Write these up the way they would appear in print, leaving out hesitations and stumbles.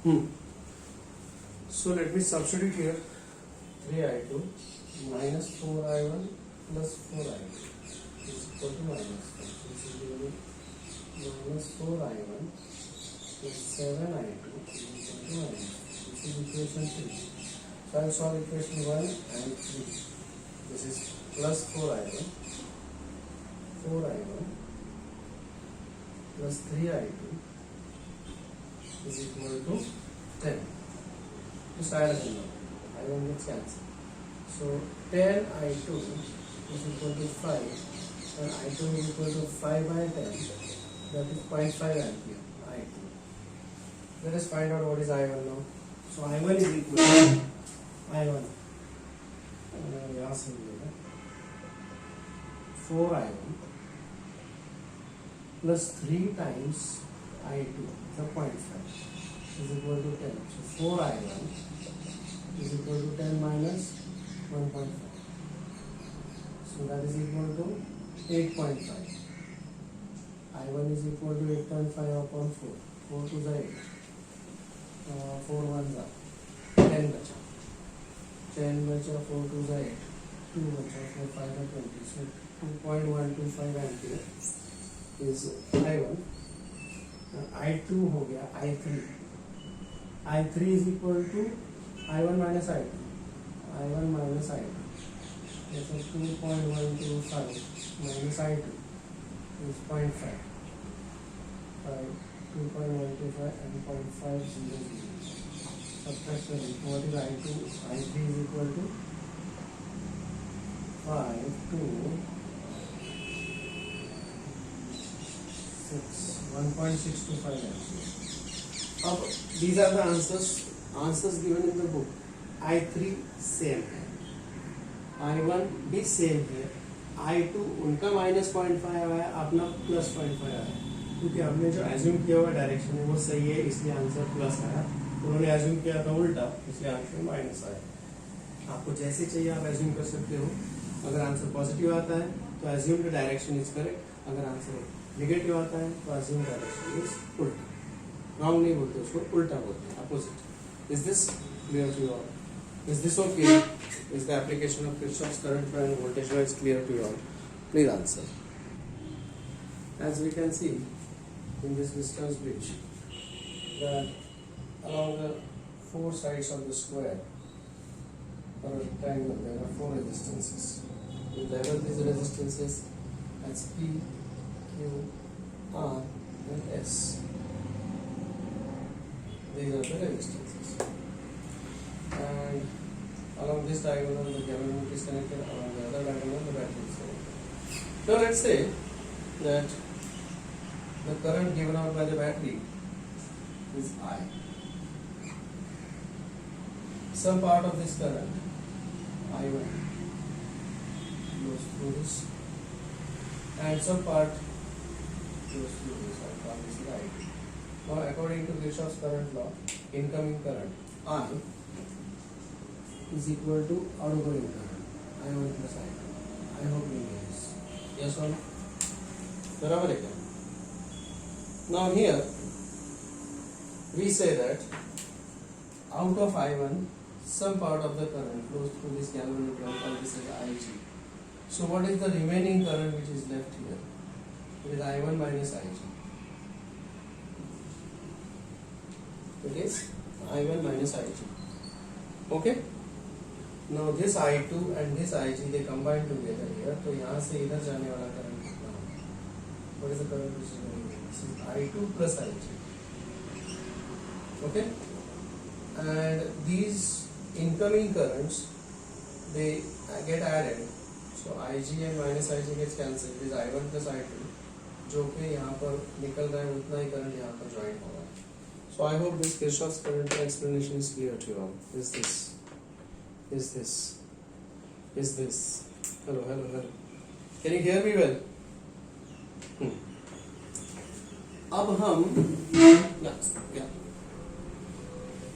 So let me substitute here 3i2 minus 4i1 plus 4i2 is equal to minus 1. This is given minus 4i1 plus 7i2 is equal to minus 1. This is equation 3. So I will solve equation 1 and 3. This is plus 4i1 plus 3i2 is equal to 10. Just add a number. I1 gets cancelled. So 10i2 is equal to 5 and I2 is equal to 5 by 10, that is 0.5 ampere I2. Let us find out what is I1 now. So I1 is equal to I1 यहाँ से मिलेगा 4I1 plus 3 times I2 the 0.5 is equal to 10. So 4I1 is equal to 10 minus 1.5. So that is equal to 8.5. I1 is equal to 8.5 upon 4. 4 to the 8. 4 1 the 10 बचा. 10 बचा 4 to the 8. 2 बचा 4 5 the 20. So 2.125 ampere is I1. I2 हो गया I3. I3 is equal to I1 minus I2. I1 minus I2. So 2.125 minus I2 is 0.5. 2.125 and 0.500. Subtract the what is I2? I3 is equal to 5 to 6. 1.625 ampere. These are the answers given in the book. I3 same है, I1 भी same है, I2 उनका -0.5 आया है, अपना +0.5 आया है, क्योंकि हमने जो एज्यूम किया हुआ डायरेक्शन है वो सही है, इसलिए आंसर प्लस आया. उन्होंने एज्यूम किया था उल्टा, इसलिए आंसर माइनस आया. आपको जैसे चाहिए आप एज्यूम कर सकते हो. अगर आंसर पॉजिटिव आता है तो assume the direction is correct. अगर आंसर नेगेटिव आता है तो एज्यूम डायरेक्शन इज उल्टा. रॉन्ग नहीं बोलते, उसको उल्टा बोलते हैं, opposite. Is this clear to all? Is this okay? Is the application of Kirchhoff's current law and voltage law is clear to you all? Please answer. As we can see in this distance bridge, that along the 4 sides of the square or rectangle there are 4 resistances. We label these resistances as P, Q, R and S. These are the resistances. And along this diagonal the galvanometer is connected, along the other diagonal the battery is connected. Now let's say that the current given out by the battery is I. Some part of this current I1 goes through this and some part goes through this. I call this I2. Now according to Kirchhoff's current law, incoming current I is equal to outgoing current I1 plus I2. I hope you know this. Yes or no? बराबर है क्या? Now here we say that out of I1 some part of the current flows through this galvanometer. I call this as Ig. So what is the remaining current which is left here? It is I1 minus Ig. It is I1 minus Ig. Okay? Now this I2 and this Ig they combine together here. तो यहाँ से इधर जाने वाला current कितना होगा? What is the current which is going here? This is I2 plus Ig. Okay? And these incoming currents they get added. So Ig and minus Ig gets cancelled. It is I1 plus I2. जो कि यहाँ पर निकल रहा है उतना ही current यहाँ पर ज्वाइन होगा. So I hope this Kirchhoff's current explanation is clear to you all. Is this? Hello. Can you hear me well? अब हम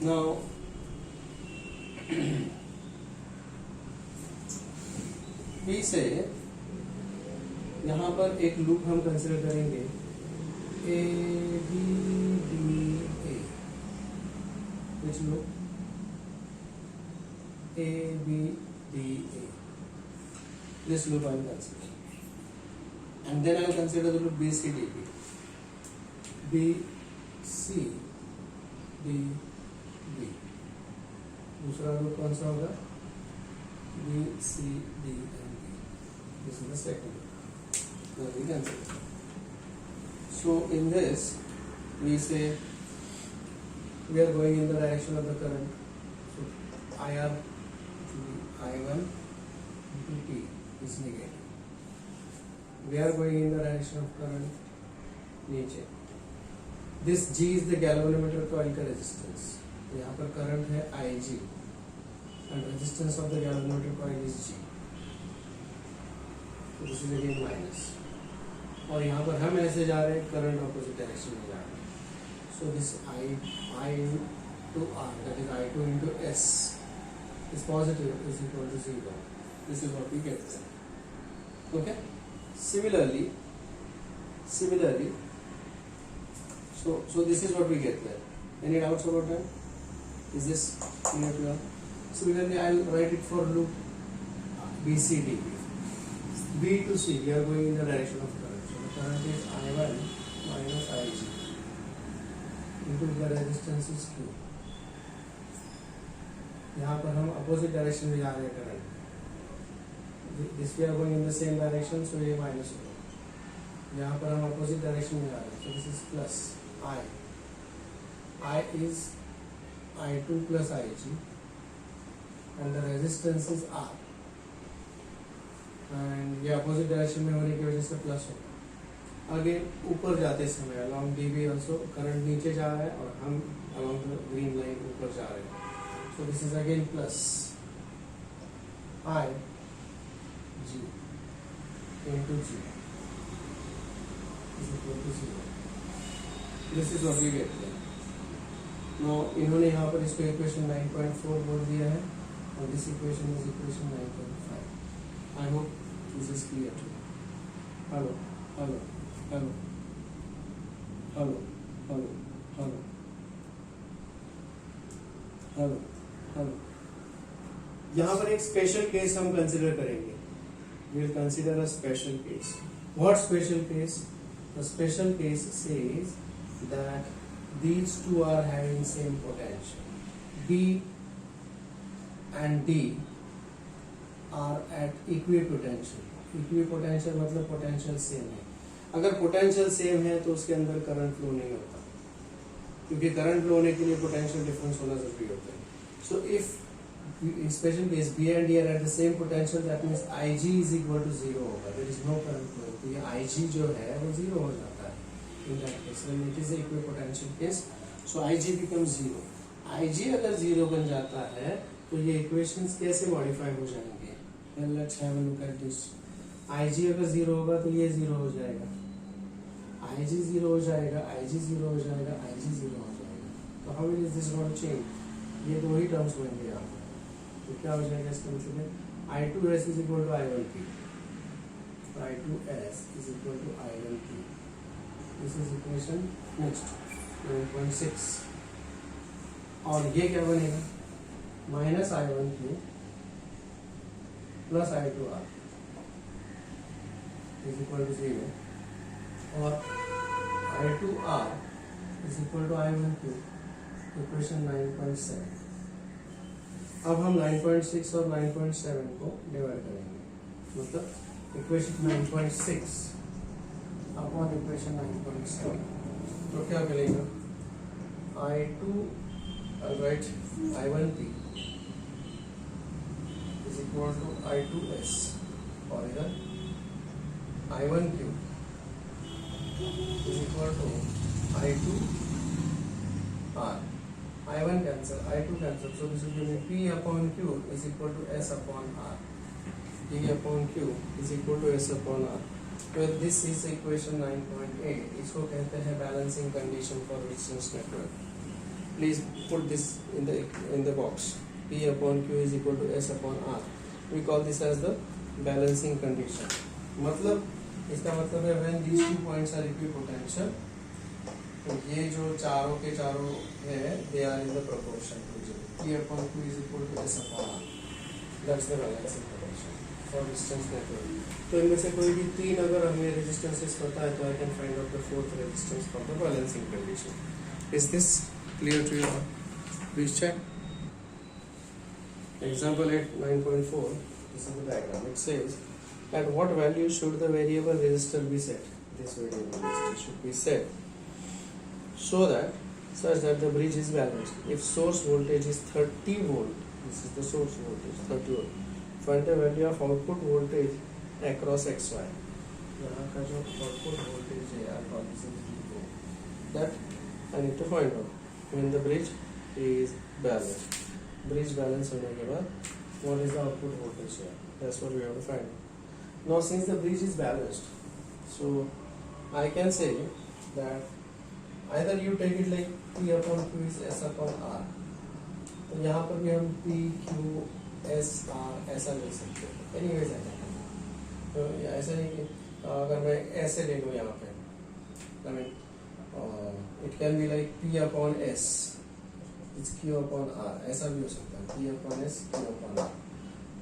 now we say यहाँ पर एक लूप हम कंसिडर करेंगे A B D A. which loop? A, B, D, A. This loop I will consider. And then I will consider the loop B, C, D, B. B, C, D, B. दूसरा loop कौन सा होगा? B, C, D and B. This is the second loop. Now we consider. So in this, we say we are going in the direction of the current. So IR to I1 into T is negative. We are going in the direction of current. नीचे. This G is the galvanometer coil का resistance. यहाँ पर current है IG and resistance of the galvanometer coil is G. So this is again minus. और यहाँ पर हम ऐसे जा रहे हैं, करंट ऑपोजिट डायरेक्शन में जा रहे हैं. So this I into R, that is I2 into S is positive is equal to 0. This is what we get there. Okay. Similarly, so this is what we get there. Any doubts about that? Is this clear to you? Similarly, I will write it for loop BCD. B to C, we are going in the direction of current. So the current is I1 minus IG into the resistance is Q. यहाँ पर हम opposite direction में जा रहे हैं current. This we are going in the same direction, so ये minus होगा. यहाँ पर हम opposite direction में जा रहे हैं, so this is plus I. I is I2 plus IG, and the resistance is R. And ये अपोजिट डायरेक्शन में होने की वजह से प्लस होगा. आगे ऊपर जाते समय अलॉन्ग DB ऑल्सो करंट नीचे जा रहा है और हम अलॉन्ग द ग्रीन लाइन ऊपर जा रहे हैं. So this is again plus I G into G is equal to 0. This is what we get. No इन्होंने यहाँ पर इसको इक्वेशन 9.4 बोल दिया है और this equation is equation 9.5. I hope this is clear to you. Hello, hello, hello, hello, hello, hello, hello, hello. यहाँ पर एक स्पेशल केस हम कंसिडर करेंगे. We will consider a special case. What special case? The special case says that these two are having same potential. B and D are at equipotential. Equipotential मतलब potential same है. अगर potential same है तो उसके अंदर current flow नहीं होता, क्योंकि करंट फ्लो होने के लिए पोटेंशियल डिफरेंस होना जरूरी होता है. So if in special case B and D are at the same potential, that means IG is equal to 0 होगा. There is no current flow. तो ये IG जो है वो 0 हो जाता है. In that case, when it is a equipotential case, so IG becomes 0. IG अगर 0 बन जाता है तो ये इक्वेशंस कैसे मॉडिफाई हो जाएंगे? Well, let's have a look at this. IG अगर 0 होगा तो ये 0 हो जाएगा. IG 0 हो जाएगा, IG 0 हो जाएगा, IG 0 हो जाएगा. तो how is this going to change? ये दो ही टर्म्स बनेंगे यहाँ पर. तो क्या हो जाएगा इसका मतलब? I2S is equal to I1P. I2S is equal to I1P. This is equation next 9.6. और ये क्या बनेगा? Minus I1Q plus I2R is equal to 0 और I2R is equal to I1Q. Equation 9.7. अब हम 9.6 और 9.7 को डिवाइड करेंगे. मतलब इक्वेशन 9.6 अपॉन इक्वेशन 9.7. तो क्या मिलेगा? I2 right I1P is equal to I2S और इधर I1Q is equal to I2R. I1 cancel, I2 cancel, so this will give me P upon Q is equal to S upon R. P upon Q is equal to S upon R. So this is equation 9.8. इसको कहते हैं balancing condition for resistance network. Please put this in the box. P upon Q is equal to S upon R. We call this as the balancing condition. मतलब इसका मतलब है when these 2 points are equipotential तो ये जो चारों के चारों है they are in the proportion to J. P upon Q is equal to S upon R. That's the balancing potential for distance network. तो इनमें से कोई भी तीन अगर हमें रेजिस्टेंसेस पता है तो I can find out the fourth resistance for the balancing condition. Is this clear to you? Please check. Example 9.4. This is the diagram. It says, at what value should the variable resistor be set? This variable resistor should be set so that such that the bridge is balanced. If source voltage is 30 volt, this is the source voltage 30 volt. Find the value of output voltage across XY. यहाँ का जो output voltage है I call this as V0. That I need to find out when the bridge is balanced. Bridge balance होने के बाद what is the output voltage here? That's what we have to find out. Now since the bridge is balanced, so I can say that either you take it like P upon Q is S upon R. तो यहाँ पर भी हम P Q S R ऐसा ले सकते हैं. Anyways ऐसा तो ऐसा नहीं कि अगर मैं ऐसे ले लूँ यहाँ पे I mean it can be like P upon S it's Q upon R ऐसा भी हो सकता है. P upon S Q upon R.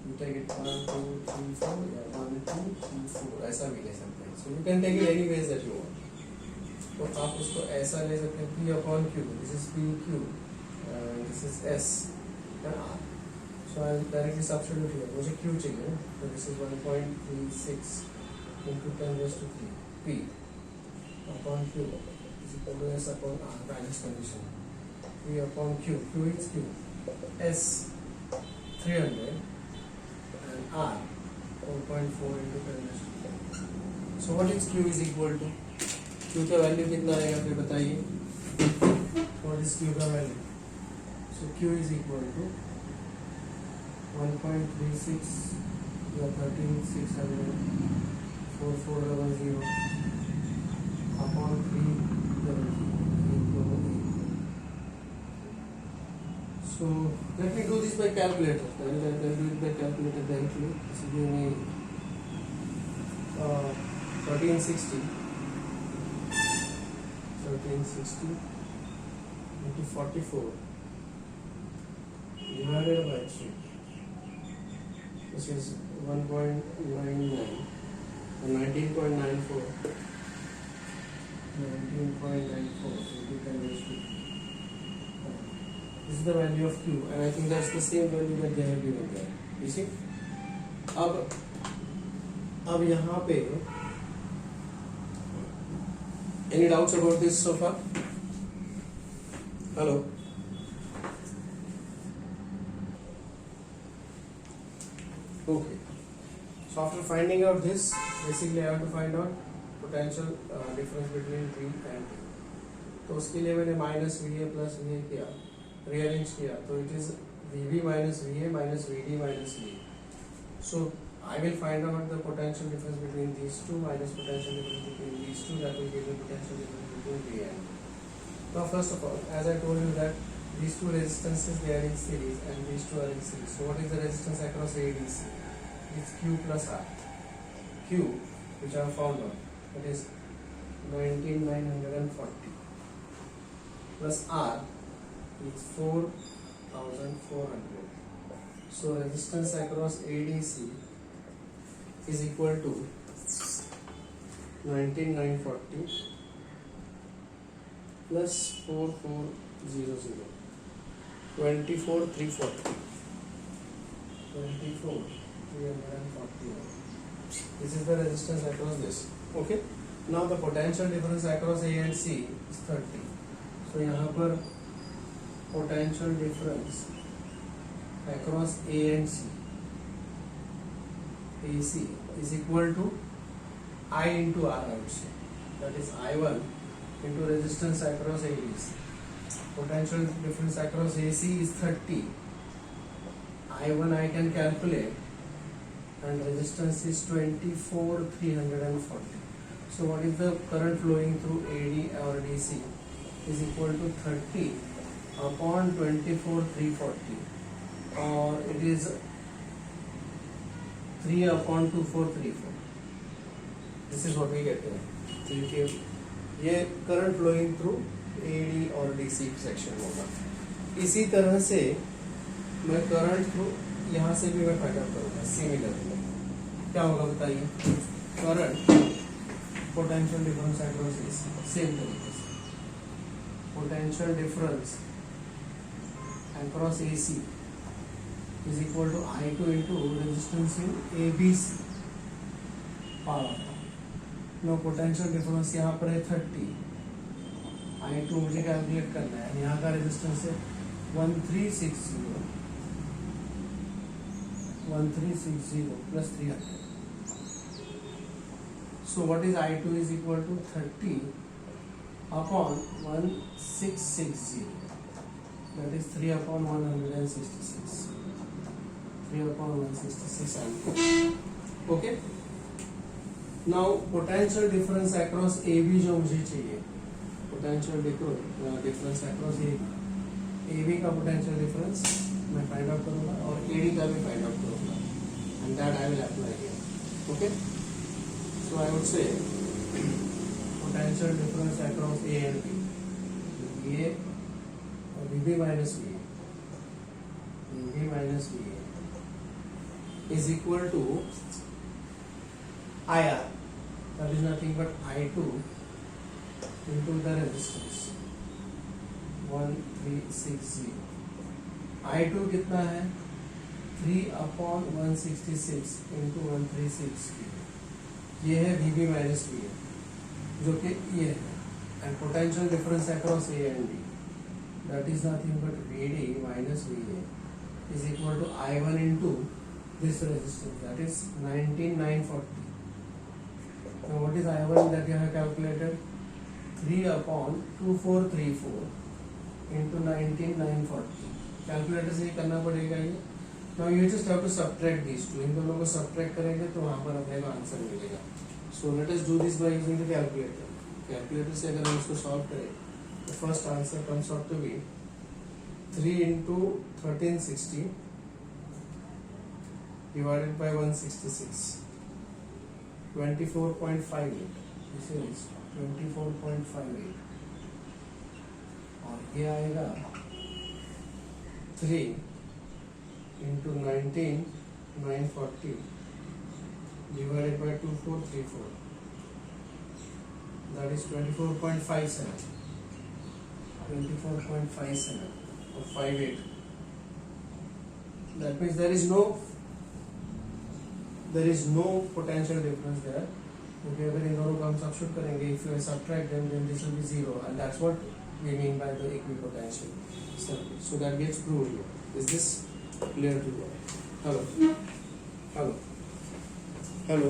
You take it 1 2 3 4 या 1 2 3 4 ऐसा भी ले सकते हैं. So you can take it any ways that you want. तो आप उसको ऐसा ले सकते हैं P upon Q. This is P Q. This is S and R. So I will directly substitute here. मुझे Q चाहिए. So this is 1.36 into 10 raised to 3 P upon Q is equal to S upon R. Balance condition. P upon Q. Q is Q. S 300 and R 4.4 into 10 raised to 3. So what is Q is equal to? Q का value कितना आएगा फिर बताइए. What is Q का value? So Q is equal to 1.36 या 13600 4400 upon 3 So let me do this by calculator. I will do it by calculator directly. So give me 1360 into 44 divided by 3. This is 1.99 and 19.94 into 10 raised to. This is the value of Q and I think that's the same value that they have given there. You see? अब यहाँ पे any doubts about this so far? Hello? Okay. So after finding out this, basically I have to find out potential difference between V and T. तो उसके लिए मैंने minus VA plus VA किया, rearrange किया, तो it is VB minus VA minus VD minus VA. So I will find out the potential difference between these two minus potential difference between these two, that will give me potential difference between V and T. Now first of all, as I told you that these two resistances they are in series and these two are in series. So what is the resistance across ADC? It's Q plus R. Q, which I have found out, that is 19940 plus R is 4400. So resistance across ADC is equal to 19940 plus 4400, 24340, 24340. This is the resistance across this. Okay. Now the potential difference across A and C is 30. So यहाँ पर potential difference across A and C, AC is equal to I into R, I would say. That is I1 into resistance across ADC. Potential difference across AC is 30. I1 I can calculate and resistance is 24,340. So what is the current flowing through AD or DC is equal to 30 upon 24,340, or it is 3 upon 2434. This is what we get here. So ये current flowing through AD और DC section होगा। इसी तरह से मैं current through यहाँ से भी मैं फाइंड आउट करूँगा सिमिलरली। क्या होगा बताइए? Current potential difference across AC, same तरीके से potential difference across AC is equal to I2 into resistance in ABC power. No potential difference यहाँ पर है 30, I2 मुझे कैलकुलेट करना है। यहाँ का रेजिस्टेंस है 1360 plus 300। So what is I2 is equal to 30 upon 1660, that is 3 upon 166, 3 upon 166 ampere। Okay, now potential difference across A B जो मुझे चाहिए, potential difference across A B का पोटेंशियल डिफरेंस मैं फाइंड आउट करूंगा और A D का भी find out करूंगा, and that I will apply here. Okay, so I would say potential difference across A and B, ये और V minus V is equal to IR, that is nothing but I2 into the resistance 1360। I2 कितना है? 3 upon 166 into 136। ये है VB minus we, जो कि ये है, and potential difference across A and B, that is nothing but VD minus VA is equal to I1 into this resistance, that is 19940। now what is I1 that you have calculated? 3 upon 2434 into 19940। Calculator से ही करना पड़ेगा ये। now you just have to subtract these two, इन दोनों को subtract करेंगे तो वहाँ पर अपने को आंसर मिलेगा। so let us do this by using the calculator। Calculator से अगर हम इसको सॉल्व करें, the first answer comes out to be 3 into 1360 divided by 166, 24.58। this is 24.58, और ये आएगा 3 into 19940 divided by 2434, that is 24.57 or 58। that means there is no potential difference there। क्योंकि अगर इन दोनों का हम सब्स्टिट्यूट करेंगे, if you subtract them, then this will be 0, and that's what we mean by the equipotential circuit। so that gets proved here। is this clear to you? hello